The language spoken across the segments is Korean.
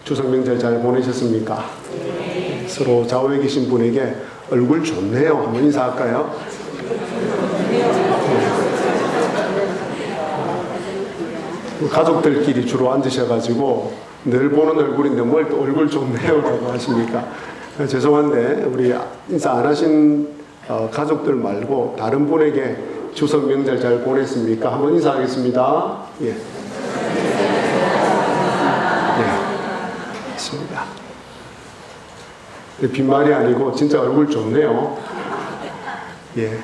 추석 명절 잘 보내셨습니까? 네. 서로 좌우에 계신 분에게 얼굴 좋네요 한번 인사할까요? 네. 가족들끼리 주로 앉으셔가지고 늘 보는 얼굴인데 뭘 또 얼굴 좋네요 라고 하십니까? 죄송한데 우리 인사 안 하신 가족들 말고 다른 분에게 추석 명절 잘 보냈습니까? 한번 인사하겠습니다. 예. 있습니다. 빈말이 아니고 진짜 얼굴 좋네요. 예.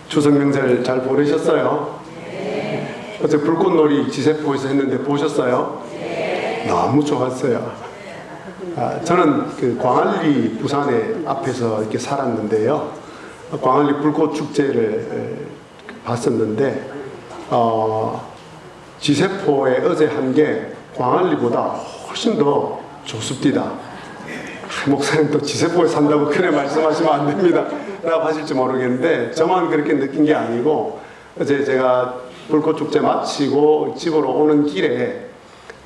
추석 명절 잘 보내셨어요? 네. 어제 불꽃놀이 지세포에서 했는데 보셨어요? 네. 너무 좋았어요. 저는 그 광안리 부산에 앞에서 이렇게 살았는데요. 광안리 불꽃 축제를 봤었는데 지세포에 어제 한 게 광안리보다 훨씬 더 좋습니다. 목사님 또 지세포에 산다고 그래 말씀하시면 안 됩니다 라고 하실지 모르겠는데 저만 그렇게 느낀 게 아니고 어제 제가 불꽃축제 마치고 집으로 오는 길에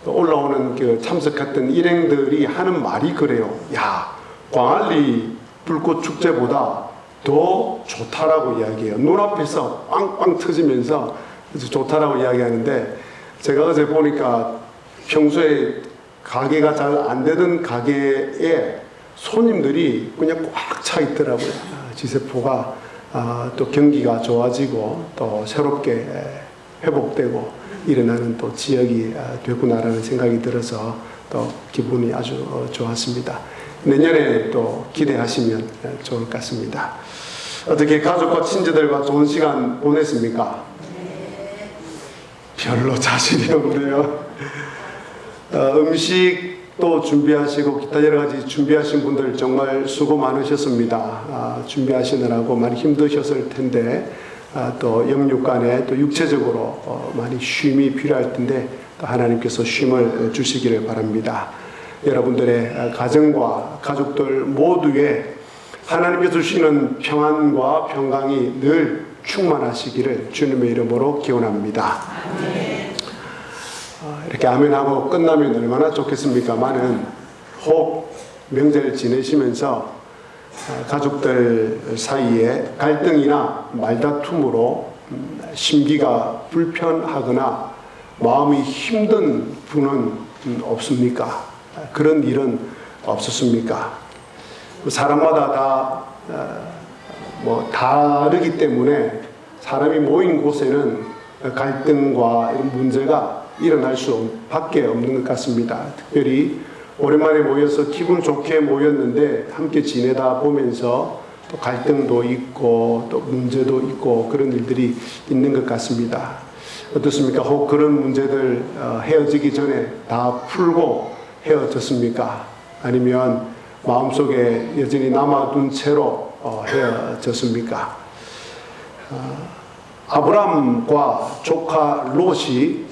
올라오는 그 참석했던 일행들이 하는 말이 그래요. 야, 광안리 불꽃축제보다 더 좋다라고 이야기해요. 눈앞에서 빵빵 터지면서 좋다라고 이야기하는데 제가 어제 보니까 평소에 가게가 잘 안 되던 가게에 손님들이 그냥 꽉 차 있더라고요. 지세포가 또 경기가 좋아지고 또 새롭게 회복되고 일어나는 또 지역이 되구나라는 생각이 들어서 또 기분이 아주 좋았습니다. 내년에 또 기대하시면 좋을 것 같습니다. 어떻게 가족과 친지들과 좋은 시간 보냈습니까? 별로 자신이 없네요. 음식도 준비하시고 기타 여러 가지 준비하신 분들 정말 수고 많으셨습니다. 준비하시느라고 많이 힘드셨을 텐데 또 영육간에 또 육체적으로 많이 쉼이 필요할 텐데 또 하나님께서 쉼을 주시기를 바랍니다. 여러분들의 가정과 가족들 모두에 하나님께서 주시는 평안과 평강이 늘 충만하시기를 주님의 이름으로 기원합니다. 이렇게 아멘하고 끝나면 얼마나 좋겠습니까만은 혹 명절 지내시면서 가족들 사이에 갈등이나 말다툼으로 심기가 불편하거나 마음이 힘든 분은 없습니까? 그런 일은 없었습니까? 사람마다 다 다르기 때문에 사람이 모인 곳에는 갈등과 이런 문제가 일어날 수밖에 없는 것 같습니다. 특별히 오랜만에 모여서 기분 좋게 모였는데 함께 지내다 보면서 또 갈등도 있고 또 문제도 있고 그런 일들이 있는 것 같습니다. 어떻습니까? 혹 그런 문제들 헤어지기 전에 다 풀고 헤어졌습니까? 아니면 마음속에 여전히 남아둔 채로 헤어졌습니까? 아브람과 조카 롯이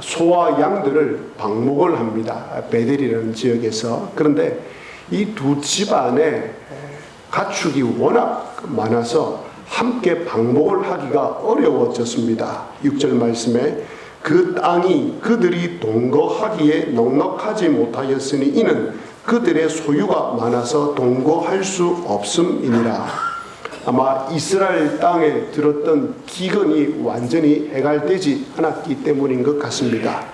소와 양들을 방목을 합니다. 베델이라는 지역에서. 그런데 이 두 집안에 가축이 워낙 많아서 함께 방목을 하기가 어려워졌습니다. 6절 말씀에 그 땅이 그들이 동거하기에 넉넉하지 못하였으니 이는 그들의 소유가 많아서 동거할 수 없음이니라. 아마 이스라엘 땅에 들었던 기근이 완전히 해갈되지 않았기 때문인 것 같습니다.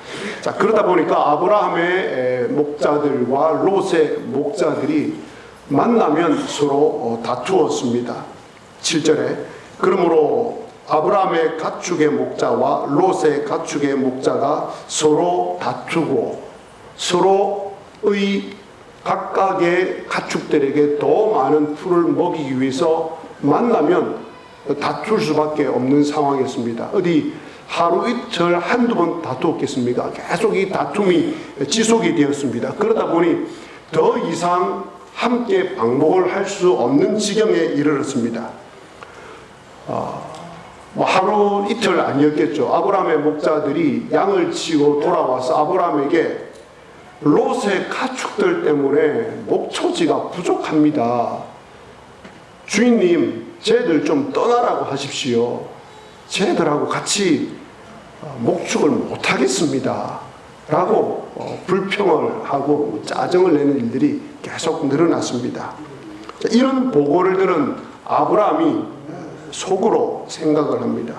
자, 그러다 보니까 아브라함의 목자들과 롯의 목자들이 만나면 서로 다투었습니다. 7절에 그러므로 아브라함의 가축의 목자와 롯의 가축의 목자가 서로 다투고 서로의 각각의 가축들에게 더 많은 풀을 먹이기 위해서 만나면 다툴 수밖에 없는 상황이었습니다. 어디 하루 이틀 한두 번 다투었겠습니까? 계속 이 다툼이 지속이 되었습니다. 그러다 보니 더 이상 함께 방목을 할 수 없는 지경에 이르렀습니다. 하루 이틀 아니었겠죠. 아브라함의 목자들이 양을 치고 돌아와서 아브라함에게 롯의 가축들 때문에 목초지가 부족합니다. 주인님, 쟤들 좀 떠나라고 하십시오. 쟤들하고 같이 목축을 못하겠습니다. 라고 불평을 하고 짜증을 내는 일들이 계속 늘어났습니다. 이런 보고를 들은 아브라함이 속으로 생각을 합니다.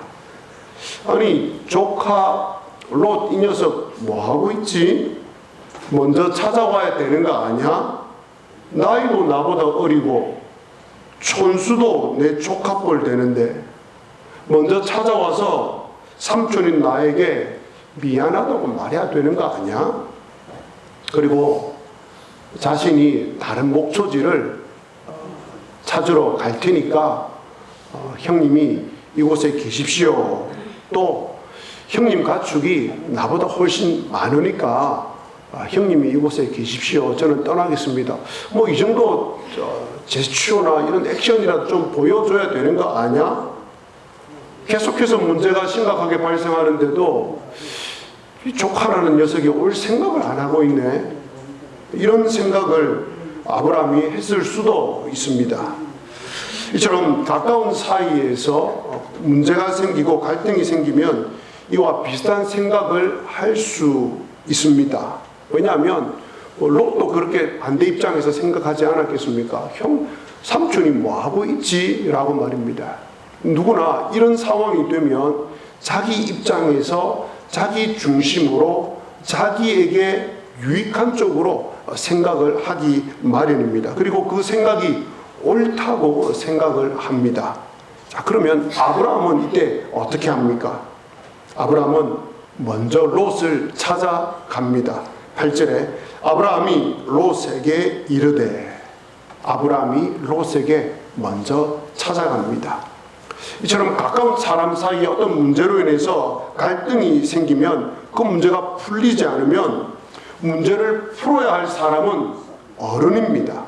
아니, 조카 롯 이 녀석 뭐하고 있지? 먼저 찾아와야 되는 거 아니야? 나이도 나보다 어리고 촌수도 내 조카뻘 되는데 먼저 찾아와서 삼촌인 나에게 미안하다고 말해야 되는 거 아니야? 그리고 자신이 다른 목초지를 찾으러 갈 테니까 형님이 이곳에 계십시오. 또 형님 가축이 나보다 훨씬 많으니까 형님이 이곳에 계십시오. 저는 떠나겠습니다. 뭐 이 정도 제스처나 이런 액션이라도 좀 보여줘야 되는 거 아니야? 계속해서 문제가 심각하게 발생하는데도 이 조카라는 녀석이 올 생각을 안 하고 있네. 이런 생각을 아브라함이 했을 수도 있습니다. 이처럼 가까운 사이에서 문제가 생기고 갈등이 생기면 이와 비슷한 생각을 할 수 있습니다. 왜냐하면 롯도 그렇게 반대 입장에서 생각하지 않았겠습니까? 형, 삼촌이 뭐하고 있지? 라고 말입니다. 누구나 이런 상황이 되면 자기 입장에서 자기 중심으로 자기에게 유익한 쪽으로 생각을 하기 마련입니다. 그리고 그 생각이 옳다고 생각을 합니다. 자, 그러면 아브라함은 이때 어떻게 합니까? 아브라함은 먼저 롯을 찾아갑니다. 8절에 아브라함이 롯에게 이르되, 아브라함이 롯에게 먼저 찾아갑니다. 이처럼 가까운 사람 사이에 어떤 문제로 인해서 갈등이 생기면 그 문제가 풀리지 않으면 문제를 풀어야 할 사람은 어른입니다.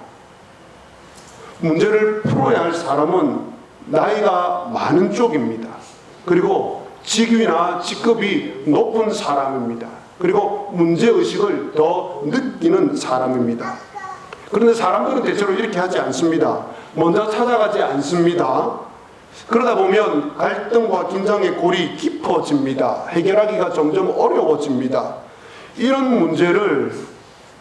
문제를 풀어야 할 사람은 나이가 많은 쪽입니다. 그리고 직위나 직급이 높은 사람입니다. 그리고 문제의식을 더 느끼는 사람입니다. 그런데 사람들은 대체로 이렇게 하지 않습니다. 먼저 찾아가지 않습니다. 그러다 보면 갈등과 긴장의 골이 깊어집니다. 해결하기가 점점 어려워집니다. 이런 문제를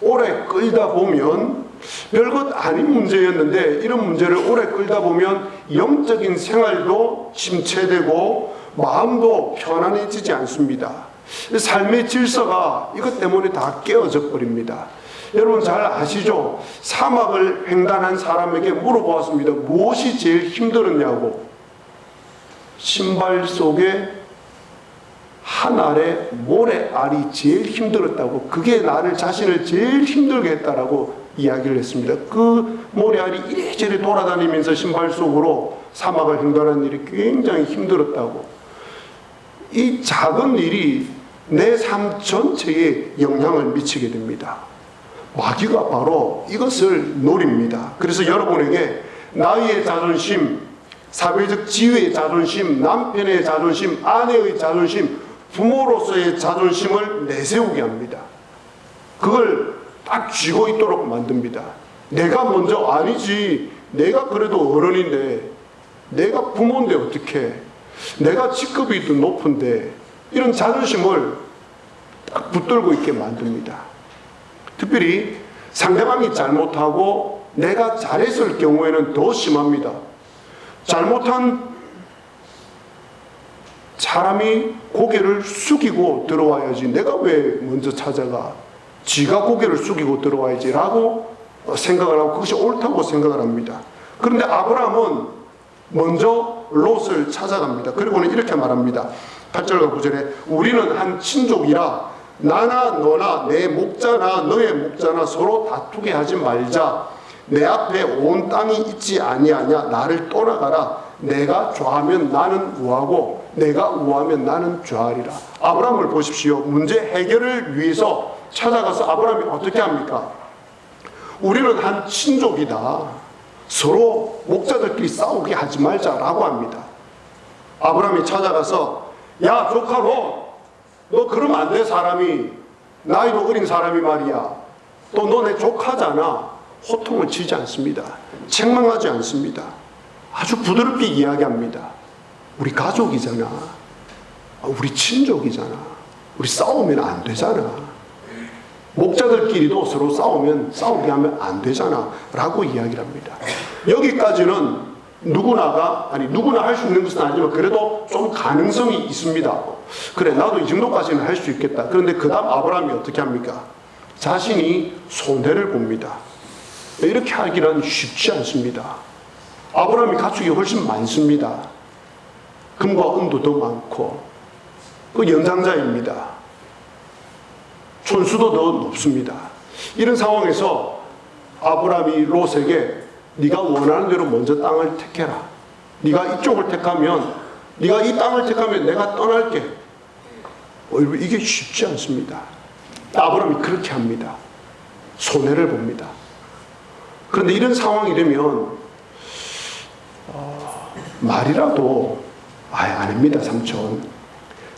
오래 끌다 보면 별것 아닌 문제였는데 이런 문제를 오래 끌다 보면 영적인 생활도 침체되고 마음도 편안해지지 않습니다. 삶의 질서가 이것 때문에 다 깨어져 버립니다. 여러분 잘 아시죠? 사막을 횡단한 사람에게 물어보았습니다. 무엇이 제일 힘들었냐고. 신발 속에 한 알의 모래알이 제일 힘들었다고, 그게 나를 자신을 제일 힘들게 했다라고 이야기를 했습니다. 그 모래알이 이리저리 돌아다니면서 신발 속으로 사막을 횡단하는 일이 굉장히 힘들었다고. 이 작은 일이 내 삶 전체에 영향을 미치게 됩니다. 마귀가 바로 이것을 노립니다. 그래서 여러분에게 나의 자존심, 사회적 지위의 자존심, 남편의 자존심, 아내의 자존심, 부모로서의 자존심을 내세우게 합니다. 그걸 딱 쥐고 있도록 만듭니다. 내가 먼저 아니지. 내가 그래도 어른인데, 내가 부모인데 어떡해. 내가 직급이 더 높은데, 이런 자존심을 딱 붙들고 있게 만듭니다. 특별히 상대방이 잘못하고 내가 잘했을 경우에는 더 심합니다. 잘못한 사람이 고개를 숙이고 들어와야지, 내가 왜 먼저 찾아가? 지가 고개를 숙이고 들어와야지 라고 생각을 하고 그것이 옳다고 생각을 합니다. 그런데 아브라함은 먼저 롯을 찾아갑니다. 그리고는 이렇게 말합니다. 8절과 9절에 우리는 한 친족이라 나나 너나 내 목자나 너의 목자나 서로 다투게 하지 말자. 내 앞에 온 땅이 있지 아니하냐. 나를 떠나가라. 내가 좌하면 나는 우하고 내가 우하면 나는 좌하리라. 아브라함을 보십시오. 문제 해결을 위해서 찾아가서 아브라함이 어떻게 합니까? 우리는 한 친족이다. 서로 목자들끼리 싸우게 하지 말자라고 합니다. 아브라함이 찾아가서 야 조카 롯, 너 그러면 안 돼. 사람이 나이도 어린 사람이 말이야. 또 너 내 조카잖아. 호통을 치지 않습니다. 책망하지 않습니다. 아주 부드럽게 이야기합니다. 우리 가족이잖아. 우리 친족이잖아. 우리 싸우면 안 되잖아. 목자들끼리도 서로 싸우게 하면 안 되잖아 라고 이야기를 합니다. 여기까지는 누구나 할 수 있는 것은 아니지만 그래도 좀 가능성이 있습니다. 그래, 나도 이 정도까지는 할 수 있겠다. 그런데 그 다음 아브라함이 어떻게 합니까? 자신이 손해를 봅니다. 이렇게 하기는 쉽지 않습니다. 아브라함이 가축이 훨씬 많습니다. 금과 은도 더 많고 그 연장자입니다. 촌수도 더 높습니다. 이런 상황에서 아브라함이 롯에게 네가 원하는 대로 먼저 땅을 택해라. 네가 이쪽을 택하면, 네가 이 땅을 택하면 내가 떠날게. 이게 쉽지 않습니다. 아브라함이 그렇게 합니다. 손해를 봅니다. 그런데 이런 상황이 되면 말이라도 아닙니다.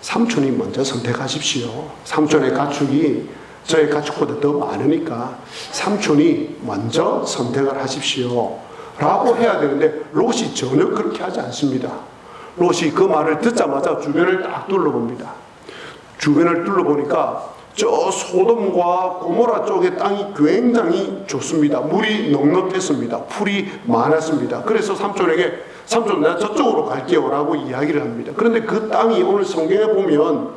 삼촌이 먼저 선택하십시오. 삼촌의 가축이 저의 가축보다 더 많으니까 삼촌이 먼저 선택을 하십시오 라고 해야 되는데 롯이 전혀 그렇게 하지 않습니다. 롯이 그 말을 듣자마자 주변을 딱 둘러봅니다. 주변을 둘러보니까 저 소돔과 고모라 쪽의 땅이 굉장히 좋습니다. 물이 넉넉했습니다. 풀이 많았습니다. 그래서 삼촌에게 삼촌 내가 저쪽으로 갈게요 라고 이야기를 합니다. 그런데 그 땅이 오늘 성경에 보면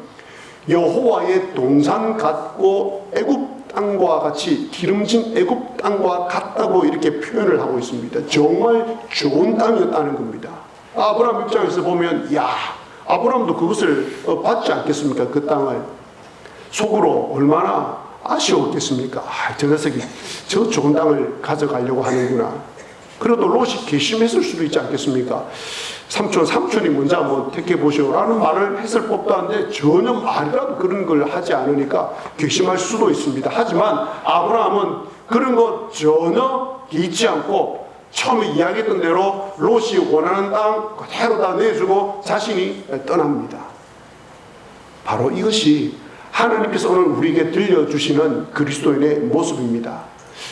여호와의 동산 같고 애굽 땅과 같이 기름진 애굽 땅과 같다고 이렇게 표현을 하고 있습니다. 정말 좋은 땅이었다는 겁니다. 아브라함 입장에서 보면 아브라함도 그것을 받지 않겠습니까? 그 땅을 속으로 얼마나 아쉬웠겠습니까? 저 녀석이 저 좋은 땅을 가져가려고 하는구나. 그래도 롯이 괘씸했을 수도 있지 않겠습니까? 삼촌이 먼저 한번 택해보시오 라는 말을 했을 법도 한데 전혀 말이라도 그런 걸 하지 않으니까 괘씸할 수도 있습니다. 하지만 아브라함은 그런 거 전혀 잊지 않고 처음에 이야기했던 대로 롯이 원하는 땅 그대로 다 내주고 자신이 떠납니다. 바로 이것이 하나님께서 오늘 우리에게 들려주시는 그리스도인의 모습입니다.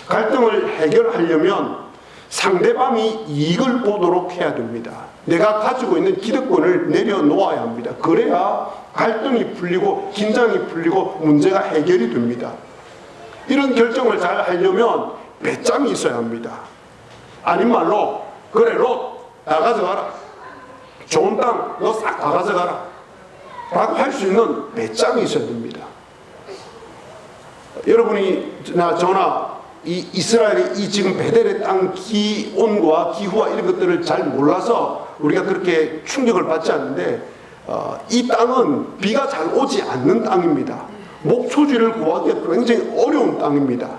갈등을 해결하려면 상대방이 이익을 보도록 해야 됩니다. 내가 가지고 있는 기득권을 내려놓아야 합니다. 그래야 갈등이 풀리고 긴장이 풀리고 문제가 해결이 됩니다. 이런 결정을 잘 하려면 배짱이 있어야 합니다. 아닌 말로 그래 롯 다 가져가라. 좋은 땅 너 싹 다 가져가라 라고 할 수 있는 배짱이 있어야 됩니다. 여러분이 저나 이 이스라엘의 이 지금 베델의 땅 기온과 기후와 이런 것들을 잘 몰라서 우리가 그렇게 충격을 받지 않는데 이 땅은 비가 잘 오지 않는 땅입니다. 목초지를 구하기가 굉장히 어려운 땅입니다.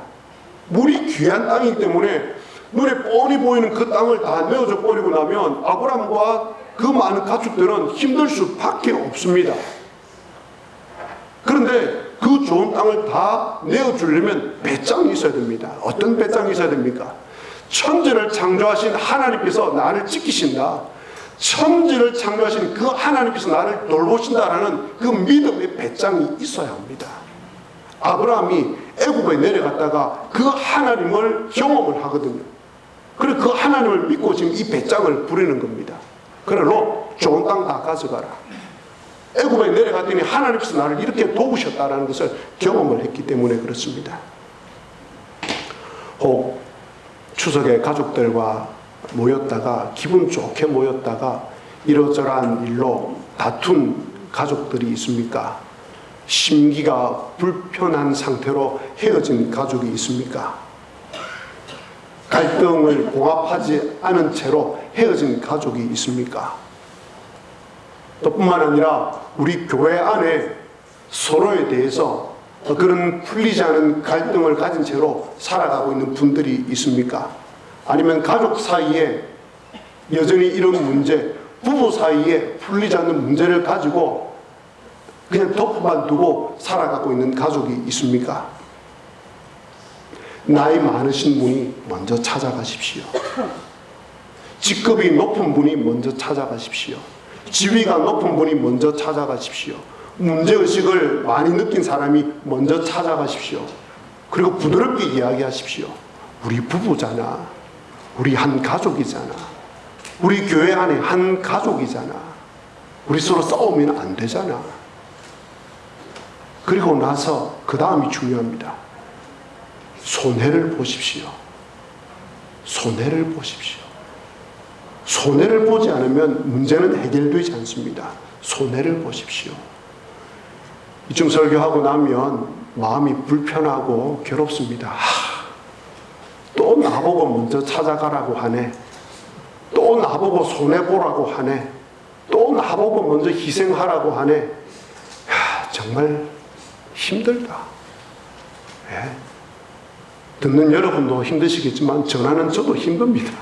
물이 귀한 땅이기 때문에 눈에 뻔히 보이는 그 땅을 다 내어줘 버리고 나면 아브라함과 그 많은 가축들은 힘들 수밖에 없습니다. 그런데 그 좋은 땅을 다 내어주려면 배짱이 있어야 됩니다. 어떤 배짱이 있어야 됩니까? 천지를 창조하신 하나님께서 나를 지키신다. 천지를 창조하신 그 하나님께서 나를 돌보신다라는 그 믿음의 배짱이 있어야 합니다. 아브라함이 애굽에 내려갔다가 그 하나님을 경험을 하거든요. 그래서 그 하나님을 믿고 지금 이 배짱을 부리는 겁니다. 그래 롯 좋은 땅 다 가져가라. 애굽에 내려갔더니 하나님께서 나를 이렇게 도우셨다라는 것을 경험을 했기 때문에 그렇습니다. 혹 추석에 가족들과 모였다가 기분 좋게 모였다가 이러저러한 일로 다툰 가족들이 있습니까? 심기가 불편한 상태로 헤어진 가족이 있습니까? 갈등을 봉합하지 않은 채로 헤어진 가족이 있습니까? 또 뿐만 아니라 우리 교회 안에 서로에 대해서 그런 풀리지 않은 갈등을 가진 채로 살아가고 있는 분들이 있습니까? 아니면 가족 사이에 여전히 이런 문제, 부부 사이에 풀리지 않는 문제를 가지고 그냥 덮어만 두고 살아가고 있는 가족이 있습니까? 나이 많으신 분이 먼저 찾아가십시오. 직급이 높은 분이 먼저 찾아가십시오. 지위가 높은 분이 먼저 찾아가십시오. 문제의식을 많이 느낀 사람이 먼저 찾아가십시오. 그리고 부드럽게 이야기하십시오. 우리 부부잖아. 우리 한 가족이잖아. 우리 교회 안에 한 가족이잖아. 우리 서로 싸우면 안 되잖아. 그리고 나서 그 다음이 중요합니다. 손해를 보십시오. 손해를 보십시오. 손해를 보지 않으면 문제는 해결되지 않습니다. 손해를 보십시오. 이쯤 설교하고 나면 마음이 불편하고 괴롭습니다. 또 나보고 먼저 찾아가라고 하네. 또 나보고 손해보라고 하네. 또 나보고 먼저 희생하라고 하네. 정말 힘들다. 예. 듣는 여러분도 힘드시겠지만 전하는 저도 힘듭니다.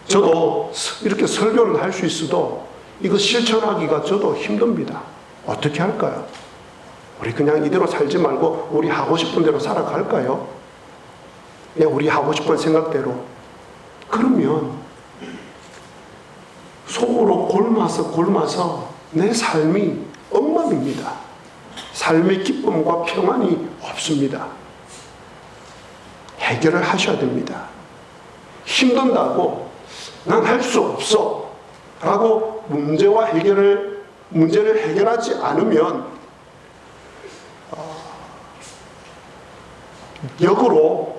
저도 이렇게 설교를 할 수 있어도 이거 실천하기가 저도 힘듭니다. 어떻게 할까요? 우리 그냥 이대로 살지 말고 우리 하고 싶은 대로 살아갈까요? 그냥 우리 하고 싶은 생각대로. 그러면 속으로 골마서 내 삶이 엉망입니다. 삶의 기쁨과 평안이 없습니다. 해결을 하셔야 됩니다. 힘든다고 난 할 수 없어 라고 문제를 해결하지 않으면 역으로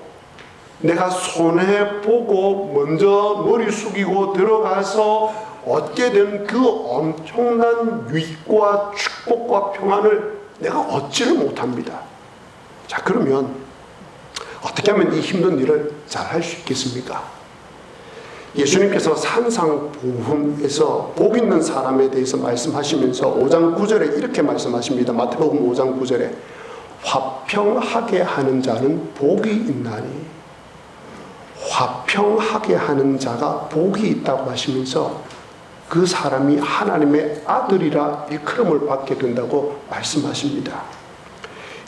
내가 손해보고 먼저 머리 숙이고 들어가서 얻게 된 그 엄청난 유익과 축복과 평안을 내가 얻지를 못합니다. 자, 그러면 어떻게 하면 이 힘든 일을 잘 할 수 있겠습니까? 예수님께서 산상보훈에서 복 있는 사람에 대해서 말씀하시면서 5장 9절에 이렇게 말씀하십니다. 마태복음 5장 9절에 화평하게 하는 자는 복이 있나니, 화평하게 하는 자가 복이 있다고 하시면서 그 사람이 하나님의 아들이라 일컬음을 받게 된다고 말씀하십니다.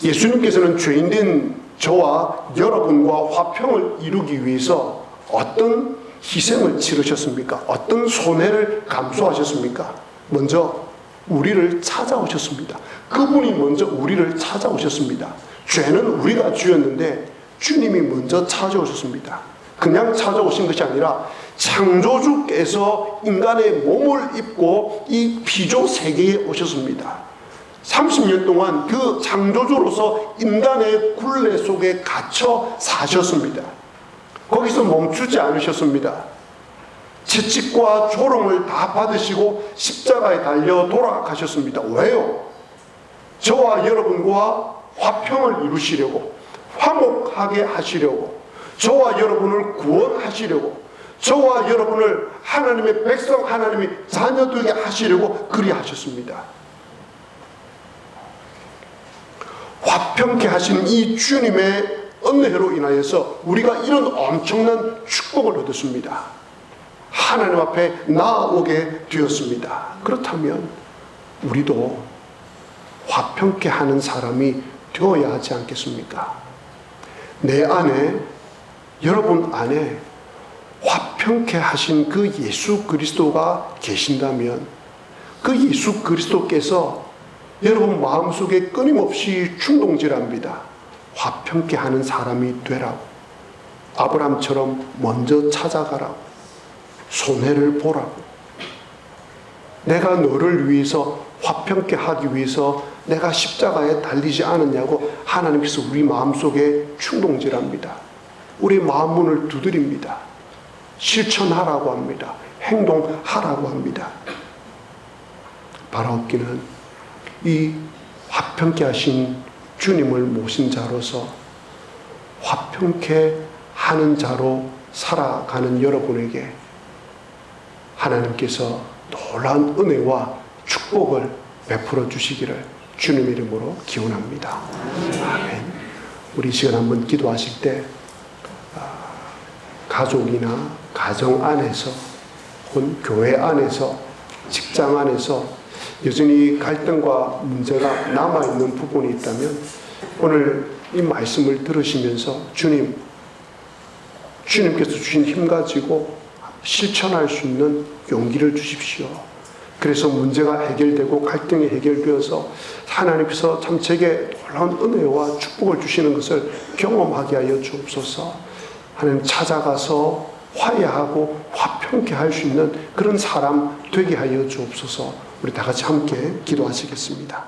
예수님께서는 죄인된 저와 여러분과 화평을 이루기 위해서 어떤 희생을 치르셨습니까? 어떤 손해를 감수하셨습니까? 먼저 우리를 찾아오셨습니다. 그분이 먼저 우리를 찾아오셨습니다. 죄는 우리가 지었는데 주님이 먼저 찾아오셨습니다. 그냥 찾아오신 것이 아니라 창조주께서 인간의 몸을 입고 이 피조 세계에 오셨습니다. 30년 동안 그 창조주로서 인간의 굴레 속에 갇혀 사셨습니다. 거기서 멈추지 않으셨습니다. 채찍과 조롱을 다 받으시고 십자가에 달려 돌아가셨습니다. 왜요? 저와 여러분과 화평을 이루시려고, 화목하게 하시려고, 저와 여러분을 구원하시려고, 저와 여러분을 하나님의 백성, 하나님의 자녀 되게 하시려고 그리하셨습니다. 화평케 하신 이 주님의 은혜로 인하여서 우리가 이런 엄청난 축복을 얻었습니다. 하나님 앞에 나아오게 되었습니다. 그렇다면 우리도 화평케 하는 사람이 되어야 하지 않겠습니까? 내 안에, 여러분 안에 화평케 하신 그 예수 그리스도가 계신다면 그 예수 그리스도께서 여러분 마음속에 끊임없이 충동질합니다. 화평케 하는 사람이 되라고, 아브라함처럼 먼저 찾아가라고, 손해를 보라고, 내가 너를 위해서 화평케 하기 위해서 내가 십자가에 달리지 않았냐고 하나님께서 우리 마음속에 충동질합니다. 우리 마음 문을 두드립니다. 실천하라고 합니다. 행동하라고 합니다. 바라옵기는 이 화평케 하신 주님을 모신 자로서 화평케 하는 자로 살아가는 여러분에게 하나님께서 놀라운 은혜와 축복을 베풀어 주시기를 주님의 이름으로 기원합니다. 아멘. 우리 이 시간 한번 기도하실 때 가족이나 가정 안에서 혹은 교회 안에서 직장 안에서 여전히 갈등과 문제가 남아있는 부분이 있다면 오늘 이 말씀을 들으시면서 주님께서 주신 힘 가지고 실천할 수 있는 용기를 주십시오. 그래서 문제가 해결되고 갈등이 해결되어서 하나님께서 참 제게 놀라운 은혜와 축복을 주시는 것을 경험하게 하여 주옵소서. 하나님 찾아가서 화해하고 화평케 할 수 있는 그런 사람 되게 하여 주옵소서. 우리 다 같이 함께 기도하시겠습니다.